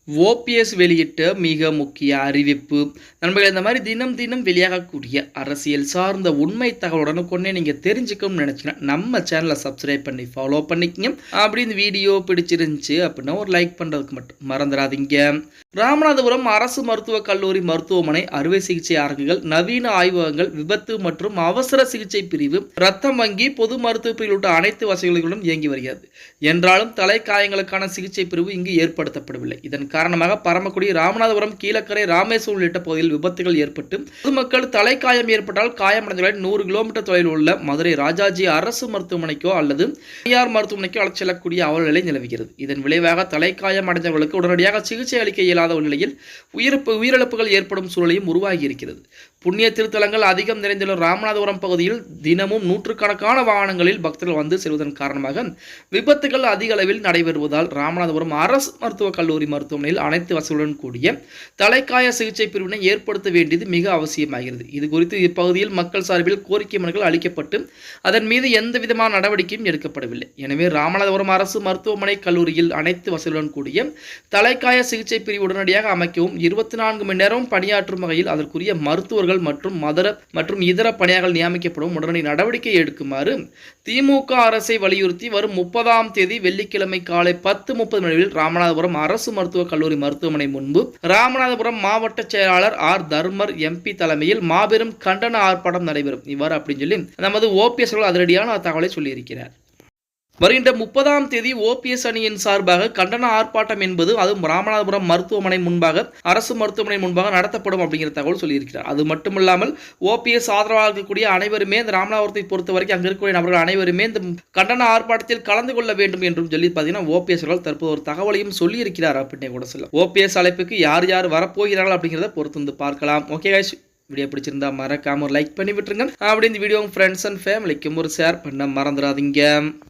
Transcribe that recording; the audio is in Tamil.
ஓபிஎஸ் வெளியிட்ட மிக முக்கிய அறிவிப்பு. நண்பர்களே, இந்த மாதிரி தினம் தினம் வெளியாகக்கூடிய அரசியல் சார்ந்த உண்மை தகவலுடனுக்குடனே நீங்கள் தெரிஞ்சுக்கணும்னு நினச்சிங்கன்னா நம்ம சேனலை சப்ஸ்கிரைப் பண்ணி ஃபாலோ பண்ணிக்கங்க. அப்படி இந்த வீடியோ பிடிச்சிருந்துச்சு அப்படின்னா ஒரு லைக் பண்ணுறதுக்கு மட்டும் மறந்துடாதீங்க. ராமநாதபுரம் அரசு மருத்துவக் கல்லூரி மருத்துவமனை அறுவை சிகிச்சை அரங்குகள், நவீன ஆய்வகங்கள், விபத்து மற்றும் அவசர சிகிச்சை பிரிவு, ரத்தம் வங்கி, பொது மருத்துவ பிரிவு உள்ளிட்ட அனைத்து வசதிகளும் இயங்கி வருகிறது. என்றாலும் தலைக்காயங்களுக்கான சிகிச்சை பிரிவு இங்கு ஏற்படுத்தப்படவில்லை. இதன் காரணமாக பரமக்குடி, ராமநாதபுரம், கீழக்கரை, ராமேஸ்வரம் உள்ளிட்ட பகுதியில் விபத்துகள் ஏற்பட்டு பொதுமக்கள் தலைக்காயம் ஏற்பட்டால் காயமடைந்தவர்களை 100 கிலோமீட்டர் தொலைவில் உள்ள மதுரை ராஜாஜி அரசு மருத்துவமனைக்கோ அல்லது தனியார் மருத்துவமனைக்கோ அழைத்து செல்லக்கூடிய அவல நிலை நிலவுகிறது. இதன் விளைவாக தலைக்காயம் அடைந்தவர்களுக்கு உடனடியாக சிகிச்சை அளிக்க இயலாத நிலையில் உயிரிழப்புகள் ஏற்படும் சூழலையும் உருவாகி இருக்கிறது. புண்ணிய திருத்தலங்கள் அதிகம் நிறைந்துள்ள ராமநாதபுரம் பகுதியில் தினமும் நூற்றுக்கணக்கான வாகனங்களில் பக்தர்கள் வந்து செல்வதன் காரணமாக விபத்துகள் அதிக அளவில் நடைபெறுவதால் ராமநாதபுரம் அரசு மருத்துவக் கல்லூரி மருத்துவமனையில் அனைத்து வசதிகளுடன் கூடிய தலைக்காய சிகிச்சை பிரிவினை ஏற்படுத்த வேண்டியது மிக அவசியமாகிறது. இது குறித்து இப்பகுதியில் மக்கள் சார்பில் கோரிக்கை மனுக்கள் அளிக்கப்பட்டு அதன் மீது எந்த விதமான நடவடிக்கையும் எடுக்கப்படவில்லை. எனவே ராமநாதபுரம் அரசு மருத்துவமனை கல்லூரியில் அனைத்து வசதிகளுடன் கூடிய தலைக்காய சிகிச்சை பிரிவு உடனடியாக அமைக்கவும், 24 மணி நேரம் பணியாற்றும் வகையில் அதற்குரிய மருத்துவர்கள் மற்றும் இதர பணியாளர்கள் நியமிக்கப்படும் உடனடி நடவடிக்கை எடுக்குமாறு திமுக அரசை வலியுறுத்தி வரும் 30ஆம் தேதி வெள்ளிக்கிழமை காலை 10:30 மணியில் ராமநாதபுரம் அரசு மருத்துவக் கல்லூரி மருத்துவமனை முன்பு ராமநாதபுரம் மாவட்ட செயலாளர் ஆர் தர்மர் எம்பி தலைமையில் மாபெரும் கண்டன ஆர்ப்பாட்டம் நடைபெறும். இவ்வாறு அப்படின்னு சொல்லி நமது ஓபிஎஸ் அதிரடியான தகவலை சொல்லியிருக்கிறார். வருகின்ற 30ஆம் தேதி ஓபிஎஸ் அணியின் சார்பாக கண்டன ஆர்ப்பாட்டம் என்பது அதுவும் ராமநாதபுரம் மருத்துவமனை முன்பாக, அரசு மருத்துவமனை முன்பாக நடத்தப்படும் அப்படிங்கிற தகவல் சொல்லியிருக்கிறார். அது மட்டுமில்லாமல் ஓபிஎஸ் ஆதரவாக இருக்கக்கூடிய அனைவருமே இந்த ராமநாதபுரத்தை பொறுத்த வரைக்கும் அங்கே இருக்கக்கூடிய நபர்கள் அனைவருமே இந்த கண்டன ஆர்ப்பாட்டத்தில் கலந்து கொள்ள வேண்டும் என்றும் சொல்லி பார்த்தீங்கன்னா ஓபிஎஸ் தற்போது ஒரு தகவலையும் சொல்லியிருக்கிறார் அப்படின்னு கூட சொல்லலாம். ஓபிஎஸ் அழைப்புக்கு யார் யார் வரப்போகிறார்கள் அப்படிங்கிறத பொறுத்து வந்து பார்க்கலாம். ஓகே கைஸ், வீடியோ பிடிச்சிருந்தா மறக்காம ஒரு லைக் பண்ணி விட்டுருங்க. அப்படி இந்த வீடியோ ஃப்ரெண்ட்ஸ் அண்ட் ஃபேமிலிக்கும் ஒரு ஷேர் பண்ண மறந்துடாதீங்க.